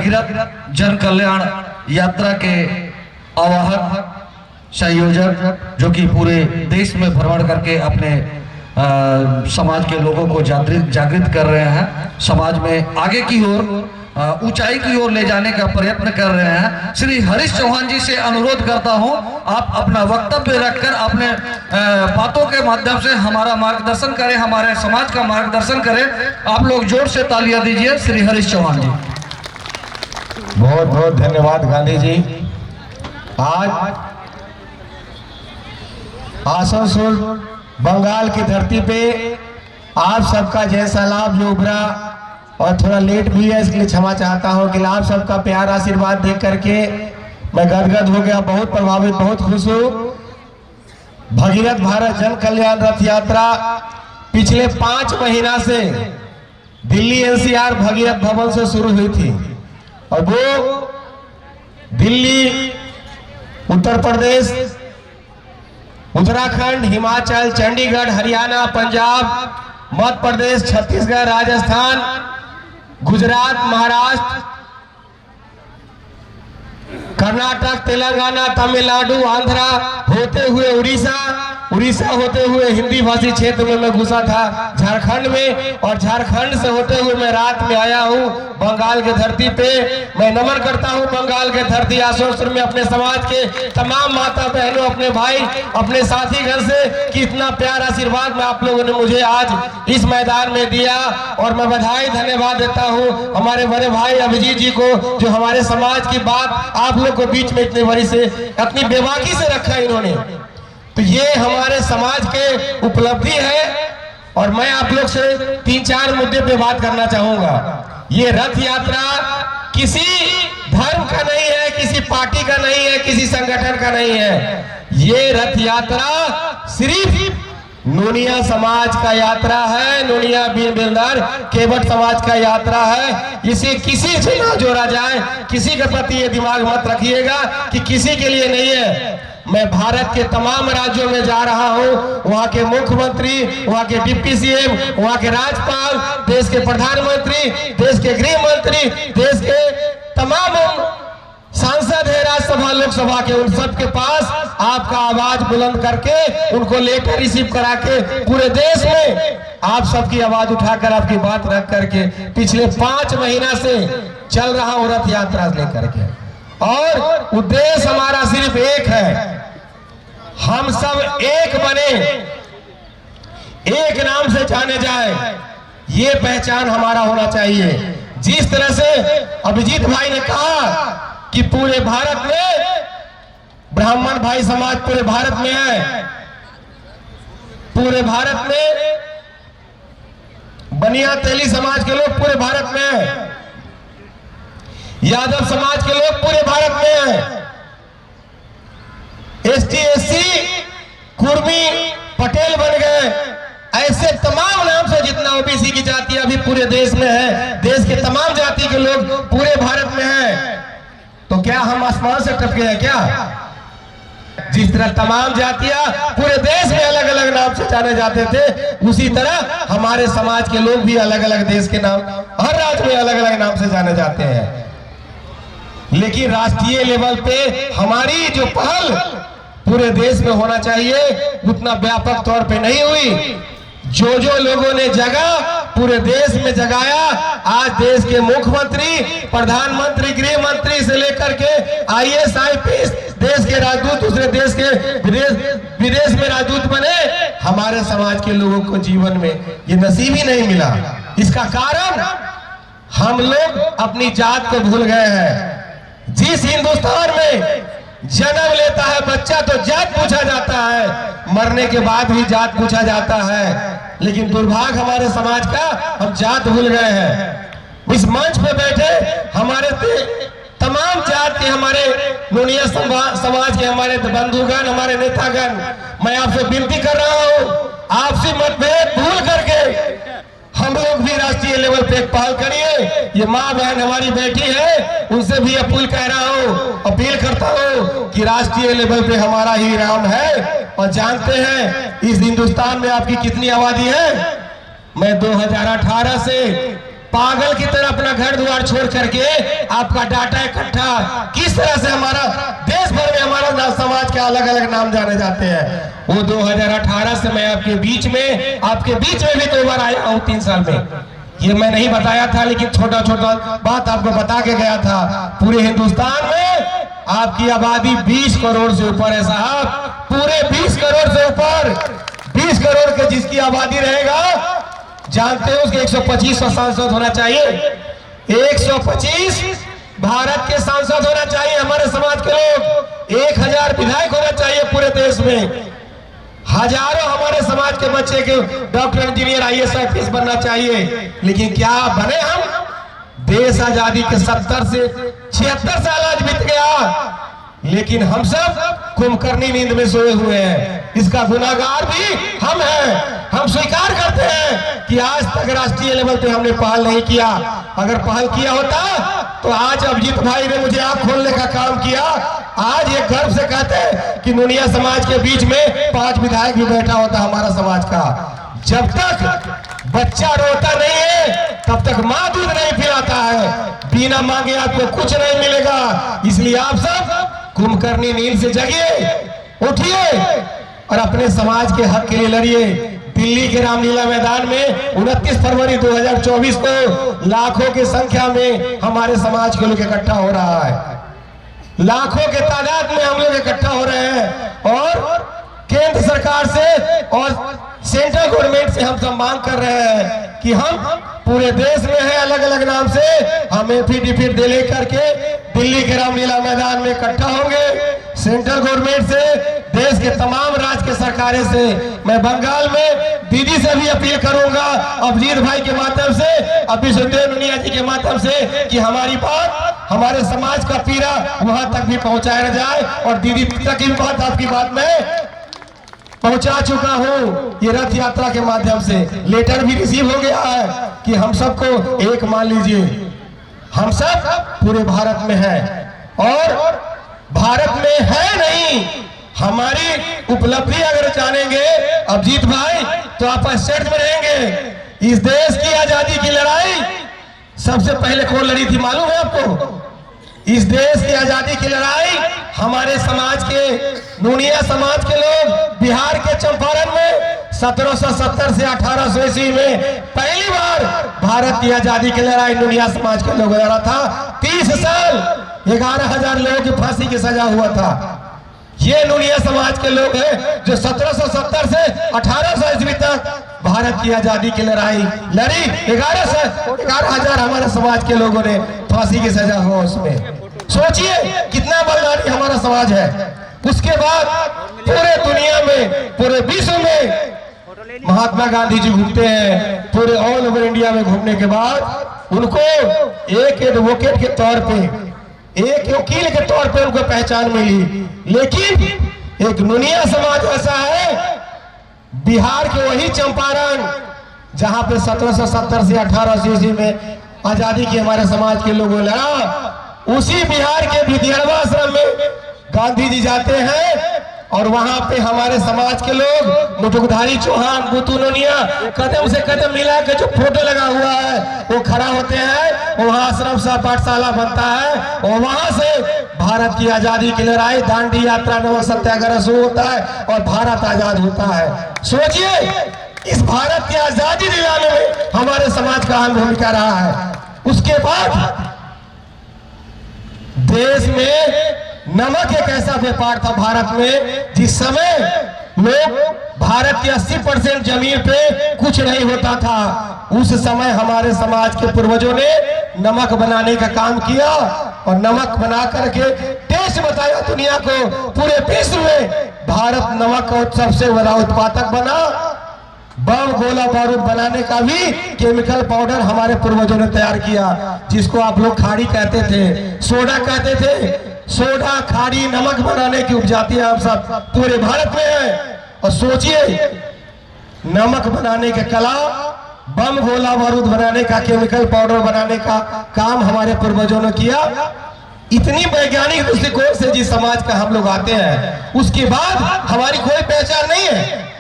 भगीरथ जन कल्याण यात्रा के आवाहक संयोजक, जो कि पूरे देश में भ्रमण करके अपने समाज के लोगों को जागृत कर रहे हैं, समाज में आगे की ओर ऊंचाई की ओर ले जाने का प्रयत्न कर रहे हैं। श्री हरीश चौहान जी से अनुरोध करता हूं, आप अपना वक्तव्य रखकर अपने बातों के माध्यम से हमारा मार्गदर्शन करें, हमारे समाज का मार्गदर्शन करें। आप लोग जोर से तालियां दीजिए श्री हरीश चौहान जी। बहुत बहुत धन्यवाद गांधी जी। आज आसनसोल बंगाल की धरती पे आप सबका जैसा लाभ जो उभरा, और थोड़ा लेट भी है इसलिए क्षमा चाहता हूं कि आप सबका प्यार आशीर्वाद देख करके मैं गदगद हो गया, बहुत प्रभावित, बहुत खुश हूं। भगीरथ भारत जन कल्याण रथ यात्रा पिछले 5 महीना से दिल्ली एनसीआर भगीरथ भवन से शुरू हुई थी, और वो दिल्ली, उत्तर प्रदेश, उत्तराखंड, हिमाचल, चंडीगढ़, हरियाणा, पंजाब, मध्य प्रदेश, छत्तीसगढ़, राजस्थान, गुजरात, महाराष्ट्र, कर्नाटक, तेलंगाना, तमिलनाडु, आंध्रा होते हुए उड़ीसा होते हुए हिंदी भाषी क्षेत्र में मैं घुसा था, झारखंड में, और झारखंड से होते हुए मैं रात में आया हूं बंगाल के धरती पे। मैं नमन करता हूं बंगाल के धरती आसनसोल में अपने समाज के तमाम माता बहनों, अपने भाई, अपने साथी घर से कि इतना प्यार आशीर्वाद में आप लोगों ने मुझे आज इस मैदान में दिया, और मैं बधाई धन्यवाद देता हूं हमारे बड़े भाई अभिजीत जी को, जो हमारे समाज की बात आप लोग को बीच में इतने बड़ी से अपनी बेबाकी से रखा इन्होंने। तो ये हमारे समाज के उपलब्धि है, और मैं आप लोग से 3-4 मुद्दे पे बात करना चाहूंगा। ये रथ यात्रा किसी धर्म का नहीं है, किसी पार्टी का नहीं है, किसी संगठन का नहीं है। ये रथ यात्रा सिर्फ नोनिया समाज का यात्रा है, नोनिया बिरदार केवट समाज का यात्रा है। इसे किसी से ना जोड़ा जाए, किसी के प्रति ये दिमाग मत रखिएगा कि किसी के लिए नहीं है। मैं भारत के तमाम राज्यों में जा रहा हूं, वहां के मुख्यमंत्री, वहां के डिप्टी सीएम, वहां के राज्यपाल, देश के प्रधानमंत्री, देश के गृह मंत्री, देश के तमाम सांसद है, राज्यसभा लोकसभा के, उन सब के पास आपका आवाज बुलंद करके उनको लेटर रिसीव करा के पूरे देश में आप सबकी आवाज उठाकर, आपकी बात रख करके पिछले 5 महीना से चल रहा हूं रथ यात्रा लेकर के। और उद्देश्य हमारा सिर्फ एक है, हम सब एक बने, एक नाम से जाने जाए, ये पहचान हमारा होना चाहिए। जिस तरह से अभिजीत भाई ने कहा कि पूरे भारत में ब्राह्मण भाई समाज पूरे भारत में है, पूरे भारत में बनिया तेली समाज के लोग पूरे भारत में है, यादव समाज के लोग पूरे भारत में हैं, एसटी एससी कुर्मी पटेल बन गए, ऐसे तमाम नाम से जितना ओबीसी की जाति अभी पूरे देश में है, देश के तमाम जाति के लोग पूरे भारत में हैं। तो क्या हम आसमान से टपके हैं क्या? जिस तरह तमाम जातियां पूरे देश में अलग अलग नाम से जाने जाते थे, उसी तरह हमारे समाज के लोग भी अलग अलग देश के नाम, हर राज्य में अलग अलग नाम से जाने जाते हैं। लेकिन राष्ट्रीय लेवल पे हमारी जो पहल पूरे देश में होना चाहिए, उतना व्यापक तौर पे नहीं हुई। जो जो लोगों ने जगह पूरे देश में जगाया, आज देश के मुख्यमंत्री, प्रधानमंत्री, गृह मंत्री से लेकर के IAS IPS, देश के राजदूत, दूसरे देश के विदेश में राजदूत बने, हमारे समाज के लोगों को जीवन में ये नसीब ही नहीं मिला। इसका कारण हम लोग अपनी जात को भूल गए हैं। जिस हिंदुस्तान में जन्म लेता है बच्चा तो जात पूछा जाता है, मरने के बाद भी जात पूछा जाता है, लेकिन दुर्भाग्य हमारे समाज का, हम जात भूल गए हैं। इस मंच पे बैठे हमारे तमाम जात के, हमारे नोनिया समाज के हमारे बंधुगण, हमारे नेतागण, मैं आपसे विनती कर रहा हूं, आपसी मतभेद भूल करके हम लोग भी राष्ट्रीय लेवल पे एक पहल करिए। ये माँ बहन हमारी बेटी है, उनसे भी अपील करता हूँ कि राष्ट्रीय लेवल पे हमारा ही नाम है। और जानते हैं इस हिंदुस्तान में आपकी कितनी आबादी है? मैं 2018 से पागल की तरह अपना घर द्वार छोड़ करके आपका डाटा इकट्ठा, किस तरह से हमारा देश भर में हमारा समाज के अलग अलग नाम जाने जाते हैं। वो 2018 से मैं आपके बीच में भी 2 बार आया हूँ 3 साल में। ये मैं नहीं बताया था, लेकिन छोटा छोटा बात आपको बता के गया था। पूरे हिंदुस्तान में आपकी आबादी 20 करोड़ से ऊपर है साहब, पूरे 20 करोड़ से ऊपर। 20 करोड़ के जिसकी आबादी रहेगा, जानते हो उसके 125 सांसद होना चाहिए। 125 भारत के सांसद होना चाहिए हमारे समाज के लोग। 1000 विधायक होना चाहिए पूरे देश में। हजारों हमारे समाज के बच्चे के डॉक्टर, इंजीनियर, IAS, IPS बनना चाहिए। लेकिन क्या बने हम? देश आजादी के 70 से 76 साल आज बीत गया, लेकिन हम सब कुंभकर्णी नींद में सोए हुए हैं। इसका गुनाहगार भी हम हैं। हम स्वीकार करते हैं कि आज तक राष्ट्रीय लेवल पे हमने पहल नहीं किया। अगर पहल किया होता तो आज अभिजीत भाई ने मुझे आंख खोलने का काम किया। आज ये गर्व से कहते हैं कि नुनिया समाज के बीच में 5 विधायक भी बैठा होता हमारा समाज का। जब तक बच्चा रोता नहीं है तब तक माँ दूध नहीं पिलाता है। बिना मांगे आपको कुछ नहीं मिलेगा। इसलिए आप सब कुंभकर्णी नींद से जगिए, उठिए और अपने समाज के हक के लिए लड़िए। दिल्ली के रामलीला मैदान में 29 फरवरी 2024 को लाखों की संख्या में हमारे समाज के लोग इकट्ठा हो रहा है। लाखों के तादाद में हम लोग इकट्ठा हो रहे हैं और केंद्र सरकार से और सेंट्रल गवर्नमेंट से हम सब मांग कर रहे हैं कि हम पूरे देश में है अलग अलग नाम से हम एफिडेविट दे लेकर के दिल्ली के रामलीला मैदान में इकट्ठा होंगे। सेंट्रल गवर्नमेंट से, देश के तमाम राज्य के सरकारें से, मैं बंगाल में दीदी से भी अपील करूंगा, अभिजीत भाई के माध्यम से, अभिषेक नुनिया जी के माध्यम से, कि हमारी बात, हमारे समाज का पीड़ा वहां तक भी पहुंचाया जाए। और दीदी तक की बात आपकी बात में पहुंचा चुका हूं ये रथ यात्रा के माध्यम से। लेटर भी रिसीव हो गया है कि हम सबको एक मान लीजिए, हम सब पूरे भारत में हैं और भारत में है नहीं। हमारी उपलब्धि अगर जानेंगे अभिजीत भाई तो आप आश्चर्य में रहेंगे। इस देश की आजादी की लड़ाई सबसे पहले कौन लड़ी थी मालूम है आपको? इस देश की आजादी की लड़ाई हमारे समाज के, नुनिया समाज के लोग बिहार के चंपारण में 1770 से 1800 ईस्वी में पहली बार भारत की आजादी की लड़ाई नुनिया समाज के लोग लड़ा था। 30 साल 11,000 लोगों की फांसी की सजा हुआ था। ये नुनिया समाज के लोग हैं जो 1770 से 1800 ईस्वी तक भारत की आजादी की लड़ाई लड़ी। 11,000 हमारे समाज के लोगों ने फांसी की सजा हुआ उसमें। सोचिए कितना बलिदानी हमारा समाज है। उसके बाद पूरे दुनिया में, पूरे विश्व में महात्मा गांधी जी घूमते हैं। पूरे ऑल ओवर इंडिया में घूमने के बाद उनको एक एडवोकेट के तौर पे, एक वकील के तौर पे उनको पहचान मिली। लेकिन एक नुनिया समाज ऐसा है, बिहार के वही चंपारण जहां पे 1770 से 1800 ईस्वी में आजादी की हमारे समाज के लोगों ने लड़ा, उसी बिहार के विद्यार्थी आश्रम में गांधी जी जाते हैं और वहां पे हमारे समाज के लोग, मुटुकधारी चौहान, बुतु नुनिया, कदम से कदम मिला के जो फोटो लगा हुआ है वो खड़ा होते हैं। वहां आश्रम सा पाठशाला बनता है और वहां से भारत की आजादी की लड़ाई, दांडी यात्रा, नमक सत्याग्रह शुरू होता है और भारत आजाद होता है। सोचिए इस भारत की आजादी दिलाने में हमारे समाज का अहम भूमिका रहा है। उसके बाद देश में नमक एक ऐसा व्यापार था भारत में, जिस समय लोग भारत की 80% जमीन पे कुछ नहीं होता था। उस समय हमारे समाज के पूर्वजों ने नमक बनाने का काम किया और नमक बना करके टेस्ट बताया दुनिया को। पूरे विश्व में भारत नमक का सबसे बड़ा उत्पादक बना। बम, गोला बारूद बनाने का भी केमिकल पाउडर हमारे पूर्वजों ने तैयार किया, जिसको आप लोग खाड़ी कहते थे, सोडा कहते थे। सोडा, खाड़ी, नमक बनाने की उपजातियां हम सब पूरे भारत में है। और सोचिए नमक बनाने के कला, बम, गोला बारूद बनाने का, केमिकल पाउडर बनाने का काम हमारे पूर्वजों ने किया। इतनी वैज्ञानिक दृष्टिकोण से जिस समाज का हम लोग आते हैं, उसके बाद हमारी कोई पहचान नहीं है।